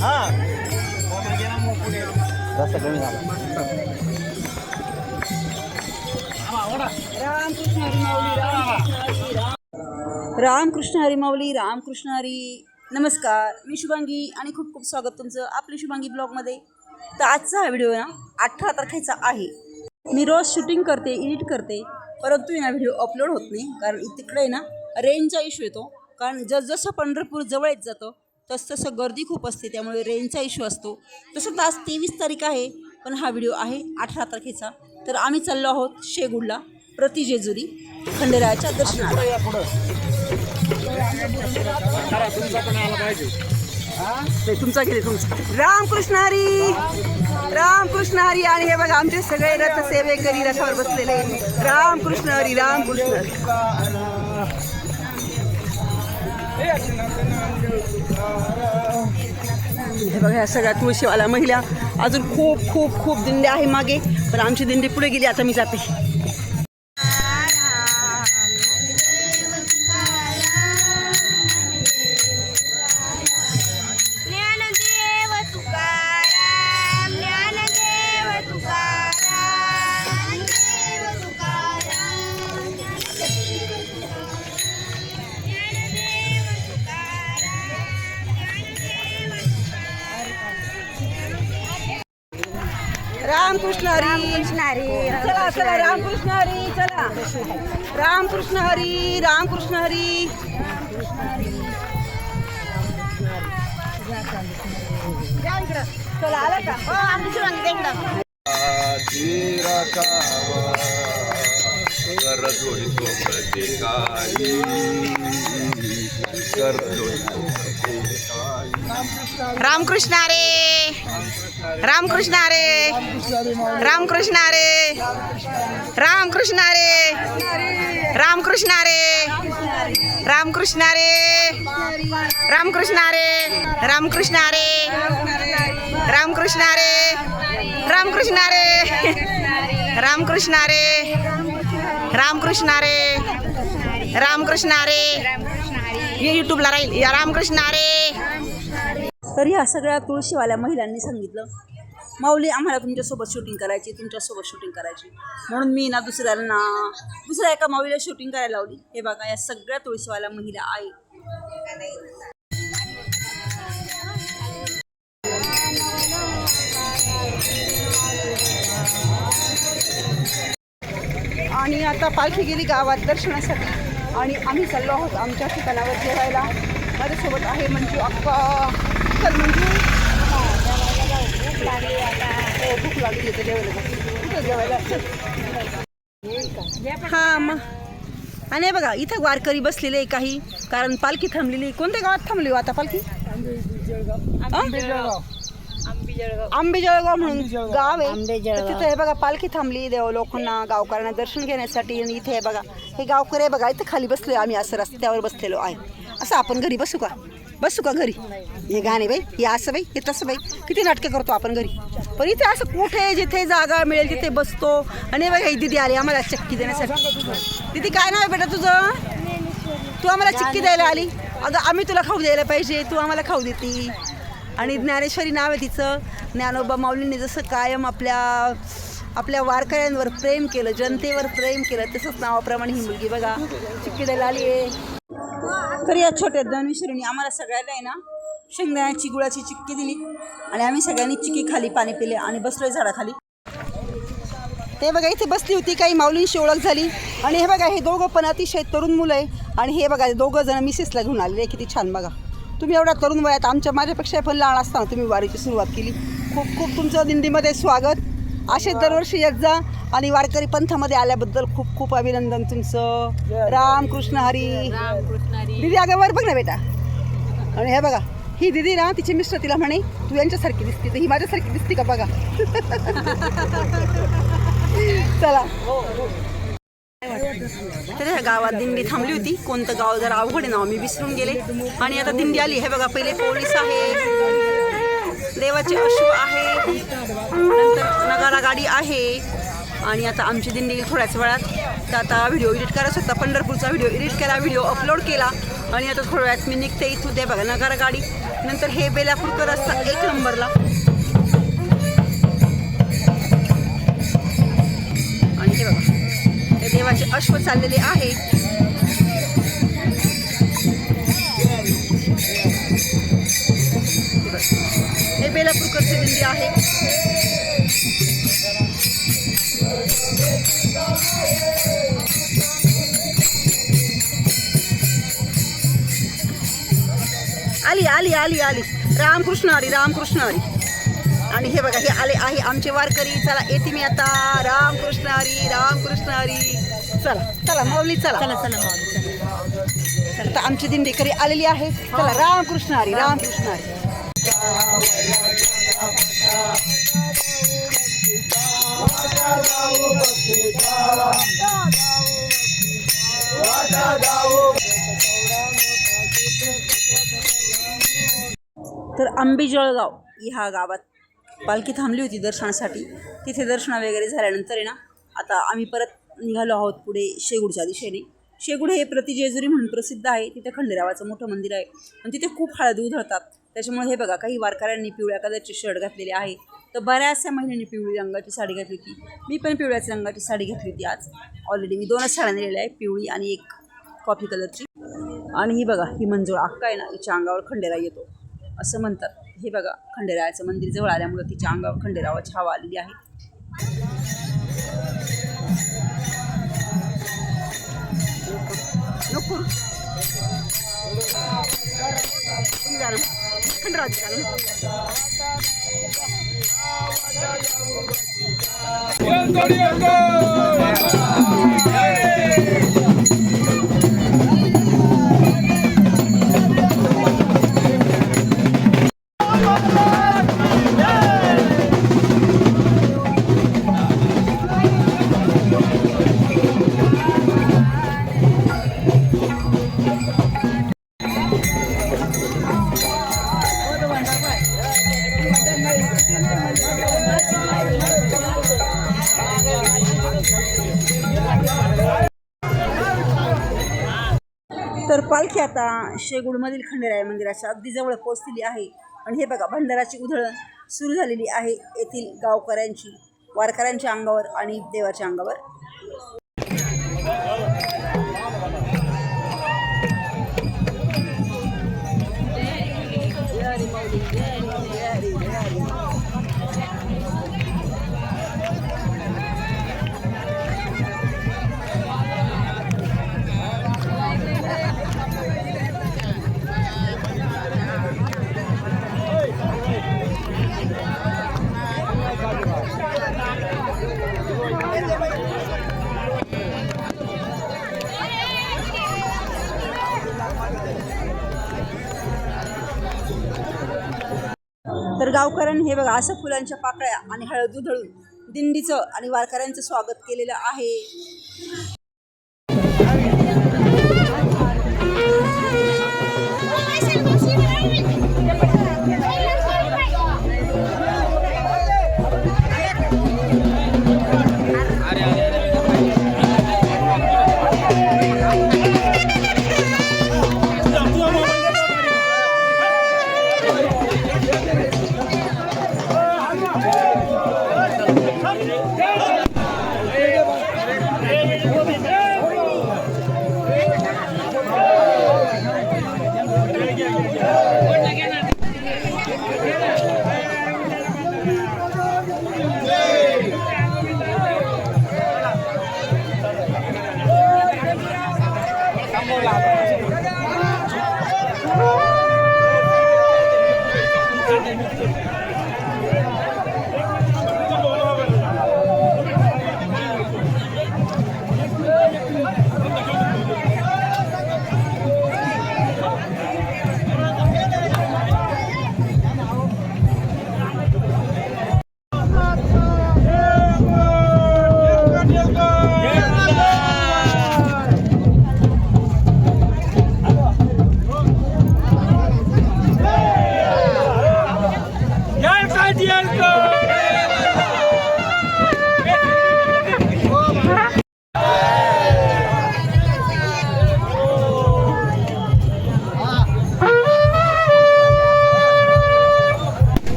रस्ता कमी झाला. रामकृष्ण हरी माऊली, रामकृष्ण हरी. नमस्कार, मी शुभांगी आणि खूप खूप स्वागत तुमचं आपली शुभांगी ब्लॉगमध्ये. तर आजचा हा व्हिडिओ ना 18 तारखेचा आहे. मी रोज शूटिंग करते, एडिट करते, परंतु हा व्हिडिओ अपलोड होत नाही कारण तिकडे ना रेंजचा इश्यू येतो. कारण जसं पंढरपूर जवळ येत जातं तसं गर्दी खूप असते, त्यामुळे रेंजचा इश्यू असतो. तसं तर आज 23 तारीख आहे, पण हा व्हिडिओ आहे 18 तारखेचा. तर आम्ही चाललो आहोत शेगुडला, प्रति जेजुरी खंडेरायाच्या दर्शनाला. तुमचा गेले तुमचा. रामकृष्ण हरी, रामकृष्ण हरी. आणि हे बघा आमचे सगळे रथ सेवेकरी रथावर बसलेले. रामकृष्ण हरी, रामकृष्ण हरी. हे बघा ह्या सगळ्या तुळशीवाला महिला. अजून खूप खूप खूप दिंड्या आहे मागे, पण आमची दिंडी पुढे गेली. आता मी जाते. रामकृष्ण हरी, चला चला. रामकृष्ण हरी, चला. रामकृष्ण हरी, रामकृष्ण हरी. चला आला का? रामकृष्ण हरी, रामकृष्ण हरी, रामकृष्ण हरी, रामकृष्ण हरी, रामकृष्ण हरी, रामकृष्ण हरी, रामकृष्ण हरी, रामकृष्ण हरी, रामकृष्ण हरी, रामकृष्ण हरी, रामकृष्ण हरी, रामकृष्ण हरी, रामकृष्ण हरी. हे यूट्यूबला राहील या रामकृष्ण हरी. तर ह्या सगळ्या तुळशीवाल्या महिलांनी सांगितलं, माऊली आम्हाला तुमच्यासोबत शूटिंग करायची, तुमच्यासोबत शूटिंग करायची. म्हणून मी ना दुसऱ्या एका माऊलीला शूटिंग करायला लावली. हे बघा या सगळ्या तुळशीवाल्या महिला आहे. आणि आता पालखी गेली गावात दर्शनासाठी आणि आम्ही चाललो आहोत आमच्या ठिकाणावर जेवायला. माझ्यासोबत आहे मंजू अक्का. चल मंजू. भूक लागली तर जेवायला. हां मग. आणि बघा इथं वारकरी बसलेले आहे काही, कारण पालखी थांबलेली. कोणत्या गावात थांबली आता पालखी? आंबेजळगाव म्हणून गाव आहे. तिथे हे बघा पालखी थांबली लोकांना, गावकऱ्यांना दर्शन घेण्यासाठी. आणि इथे हे बघा हे गावकरी बघा इथे खाली बसलो आम्ही, असं रस्त्यावर बसलेलो आहे. असं आपण घरी बसू का घरी? हे गाणे बाई, हे असं बाई, हे तसं बाई, किती नाटकं करतो आपण घरी. पण इथे असं कुठे जिथे जागा मिळेल तिथे बसतो. आणि बघा ही दिदी आली आम्हाला चक्की देण्यासाठी. दिदी काय नाव आहे बेटा तुझं? तू आम्हाला चिक्की द्यायला आली. अगं आम्ही तुला खाऊ द्यायला पाहिजे, तू आम्हाला खाऊ देती. आणि ज्ञानेश्वरी नाव आहे तिचं. ज्ञानोबा माऊलींनी जसं कायम आपल्या वारकऱ्यांवर प्रेम केलं, जनतेवर प्रेम केलं, तसंच नावाप्रमाणे ही मुलगी बघा चिक्की द्यायला आली आहे. तर या छोट्या ज्ञानेश्वरीने आम्हाला सगळ्यांना आहे ना शेंगदाण्याची गुळाची चिक्की दिली. आणि आम्ही सगळ्यांनी चिक्की खाली पाणी पिले आणि बसलोय झाडाखाली. ते बघा इथे बसली होती, काही माऊलींशी ओळख झाली. आणि हे बघा हे दोघं पण अतिशय तरुण मुलं आहे. आणि हे बघा दोघं जण मिसेसला घेऊन आलेले. किती छान बघा. तुम्ही एवढ्या तरुण वयात माझ्यापेक्षा पण लहान असताना तुम्ही वारीची सुरुवात केली. खूप खूप तुमचं दिंडीमध्ये स्वागत. असे दरवर्षी येत जा. आणि वारकरी पंथामध्ये आल्याबद्दल खूप खूप अभिनंदन तुमचं. रामकृष्ण हरी. दिदी अगं वर बघ ना बेटा. आणि हे बघा ही दिदी ना तिचे मिस्टर तिला म्हणे तू यांच्यासारखी दिसते, तर ही माझ्यासारखी दिसते का बघा. चला. तर ह्या गावात दिंडी थांबली होती. कोणतं गाव जरा अवघड आहे नाव मी विसरून गेले. आणि आता दिंडी आली. हे बघा पहिले पोलीस आहे, देवाचे अश्व आहे, नंतर नगारा गाडी आहे. आणि आता आमची दिंडी थोड्याच वेळात. तर आता व्हिडिओ एडिट करायचा होता, पंढरपूरचा व्हिडिओ एडिट केला, व्हिडिओ अपलोड केला. आणि आता थोड्या वेळात मी निघते इथून. ते बघा नगारा गाडी. नंतर हे बेलापूरकर असतात 1 नंबरला. आणि हे बघा हे देवाचे अश्व चाललेले आहे. हे बेलापूरकरची दिंडी आहे. आली आली आली आली. रामकृष्ण हरी रामकृष्ण हरी. आणि हे बघा हे आले आहे आमचे वारकरी. चला येते मी आता. रामकृष्ण हरी रामकृष्ण हरी. चला चला माऊली चला चला चला माऊली चला. आता आमची दिंडीकरी आलेली आहे. चला रामकृष्ण हरी रामकृष्ण हरी. तर आंबेजळगाव ह्या गावात पालखी थांबली होती दर्शनासाठी. तिथे दर्शन वगैरे झाल्यानंतर आहे ना आता आम्ही परत निघालो आहोत पुढे शेगूडच्या दिशेने. शेगूड हे प्रतिजेजुरी म्हणून प्रसिद्ध आहे. तिथे खंडेरावाचं मोठं मंदिर आहे आणि तिथे खूप हळद उधळतात. त्याच्यामुळे हे बघा काही वारकऱ्यांनी पिवळ्या कलरचे शर्ट घातलेले आहे. तर बऱ्याचशा महिन्यांनी पिवळी रंगाची साडी घातली होती. मी पण पिवळ्याच रंगाची साडी घातली होती आज. ऑलरेडी मी 2च साड्या नेलेल्या आहे, पिवळी आणि एक कॉफी कलरची. आणि ही बघा ही मंजुळ अक्का आहे ना, तिच्या अंगावर खंडेरा येतो असं म्हणतात. हे बघा खंडेरायाचं मंदिर जवळ आल्यामुळं तिच्या अंगावर खंडेरावाची हवा आलेली आहे. नको खंडरावाची तर पालखी आता शेगूडमधील खंडेराय मंदिराच्या अगदी जवळ पोहोचलेली आहे. आणि हे बघा भंडाराची उधळण सुरू झालेली आहे येथील गावकऱ्यांची, वारकऱ्यांच्या अंगावर आणि देवाच्या अंगावर. तर गावकऱ्यांनी हे बघा असं फुलांच्या पाकळ्या आणि हळद उधळून दिंडीचं आणि वारकऱ्यांचं स्वागत केलेलं आहे.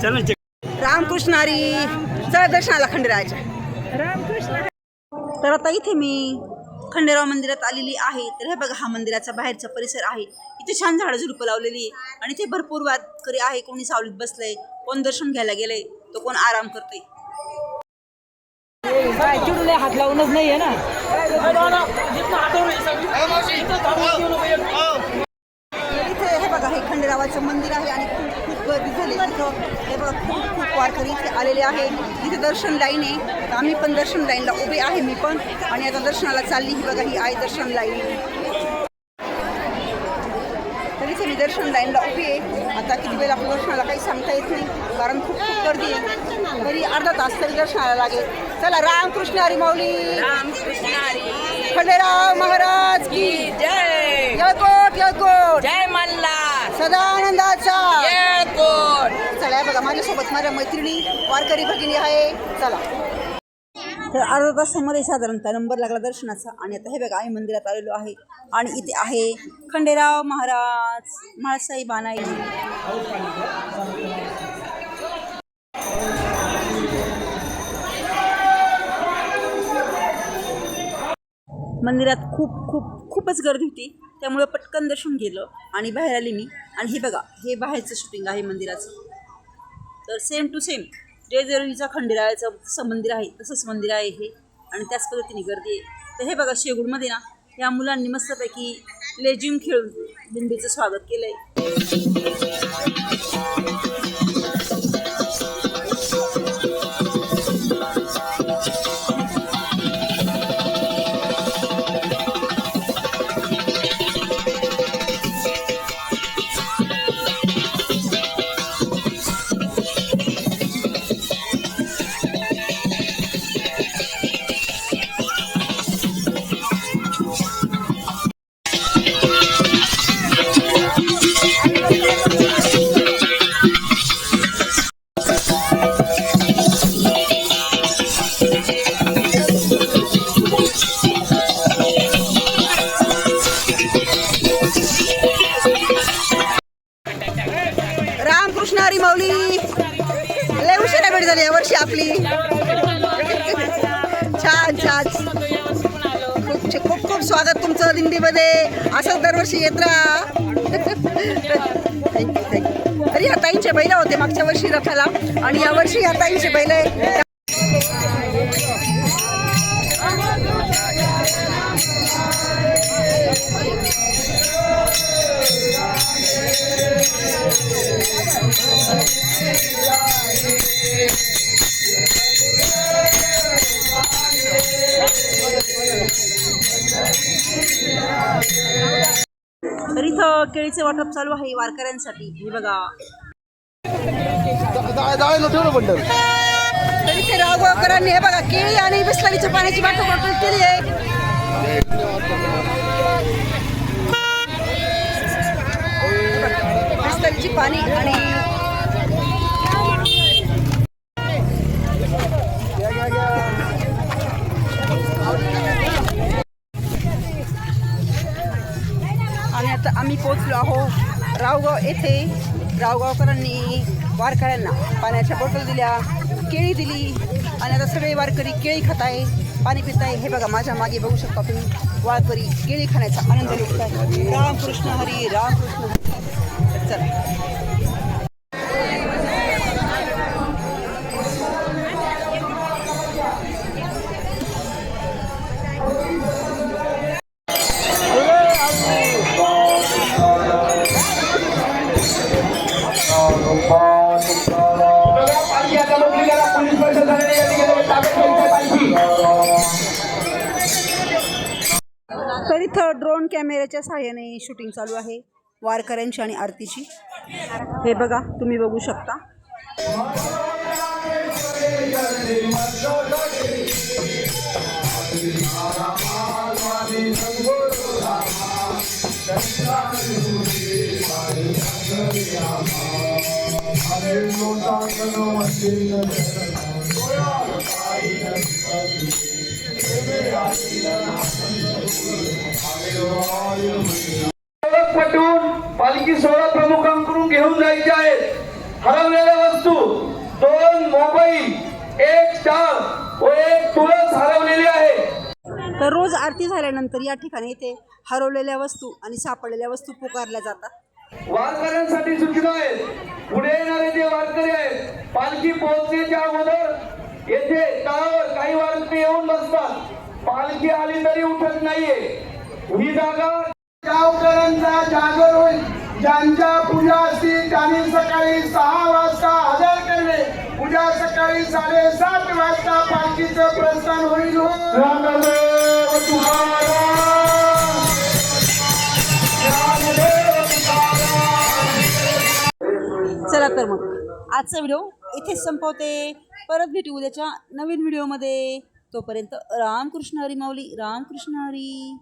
रामकृष्ण हरी. चला दर्शनाला खंडेरायाच्या. तर आता इथे मी खंडेराव मंदिरात आलेली आहे. तर हे बघा हा मंदिराचा बाहेरचा परिसर आहे. इथे छान झाडं झुडपं लावलेली आहे आणि इथे भरपूर वारकरी आहे. कोणी सावलीत बसलंय, कोण दर्शन घ्यायला गेलंय, तो कोण आराम करतोय. हात लावूनच नाहीये ना. इथे हे बघा हे खंडेरावाचं मंदिर आहे आणि खूप खूप गर्दी झाली. इथं हे बघा खूप खूप वारकरी इथे आलेले आहे. इथे दर्शन लाईन आहे. तर आम्ही पण दर्शन लाईनला उभे आहे मी पण. आणि आता दर्शनाला चालली. ही बघा ही आहे दर्शन लाईन. तर इथे मी दर्शन लाईनला उभी आहे. आता किती वेळ आपल्या दर्शनाला काही सांगता येत नाही कारण खूप खूप गर्दी आहे. तरी अर्धा तास तरी दर्शनाला लागेल. चला रामकृष्ण हरी माऊली. रामकृष्ण हरी. खंडेराव महाराज की जय. येळकोट येळकोट. जय मल्हार. सदानंदाचा. येळकोट. चला बघा माझ्यासोबत माझ्या मैत्रिणी वारकरी भगिनी आहे. चला तर अर्धा तासामध्ये साधारणतः नंबर लागला दर्शनाचा. आणि आता हे बघा आम्ही मंदिरात आलेलो आहे आणि इथे आहे खंडेराव महाराज म्हाळसाई बानाई. मंदिरात खूपच गर्दी होती. त्यामुळं पटकन दर्शन गेलं आणि बाहेर आले मी. आणि हे बघा हे बाहेरचं शूटिंग आहे मंदिराचं. तर सेम टू सेम जेजुरीचा खंडेरायाचं जसं मंदिर आहे तसंच मंदिर आहे हे. आणि त्याच पद्धतीने गर्दी आहे. तर हे बघा शेगुडमध्ये ना या मुलांनी मस्तपैकी लेझिम खेळून दिंडीचं स्वागत केलं आहे. रामकृष्ण हरी माऊली. लय उशिरा भेट झाली यावर्षी आपली. छान छान. खूप स्वागत तुमचं दिंडीमध्ये. असंच दरवर्षी येत राहा. थँक्यू. अरे ह्या ताईंचे बैल होते मागच्या वर्षी रथाला आणि यावर्षी ह्या ताईंचे बैल आहे. तर इथं केळीचे वाटप चालू आहे वारकऱ्यांसाठी. हे बघा तर इथे राघवकरांनी हे बघा केळी आणि बिस्लरीच्या पाण्याची वाटप केली आहे. बिस्लरीची पाणी आणि आता आम्ही पोहोचलो आहोत रावगाव येथे. रावगावकरांनी वारकऱ्यांना पाण्याच्या बॉटल दिल्या, केळी दिली आणि आता सगळे वारकरी केळी खात आहे, पाणी पित आहे. हे बघा माझ्या मागे बघू शकता तुम्ही वारकरी केळी खाण्याचा आनंद लुटत आहे. रामकृष्ण हरी रामकृष्ण हरी. चला तर इथं ड्रोन कॅमेऱ्याच्या सहाय्याने शूटिंग चालू आहे वारकऱ्यांची आणि आरतीची. हे बघा तुम्ही बघू शकता. पटवून पालखी सोहळा प्रमुखांकडून घेऊन जायचे आहेत. हरवलेल्या वस्तू 2 मोबाईल 1 टाळ व 1 तुळस हरवलेली आहे. तर रोज आरती झाल्यानंतर या ठिकाणी इथे हरवलेल्या वस्तू आणि सापडलेल्या वस्तू पुकारल्या जातात. वारकऱ्यांसाठी सूचना आहेत. पुढे येणारे जे वारकरी आहेत पालखी पोहोचण्याच्या अगोदर येथे तळावर काही वारकरी येऊन बसतात. पालखी आली तरी उठत नाहीये. ही जागा गावकऱ्यांचा जागर होईल. ज्यांच्या पूजा असतील त्यांनी सकाळी 6 वाजता हजर करणे. पूजा सकाळी 7:30 वाजता पालखीचं प्रस्थान होईल. चला तर मग आजचा व्हिडिओ इथेच संपवते. परत भेटू उद्याच्या नवीन व्हिडिओमध्ये. तोपर्यंत रामकृष्ण हरी माऊली, रामकृष्ण हरी.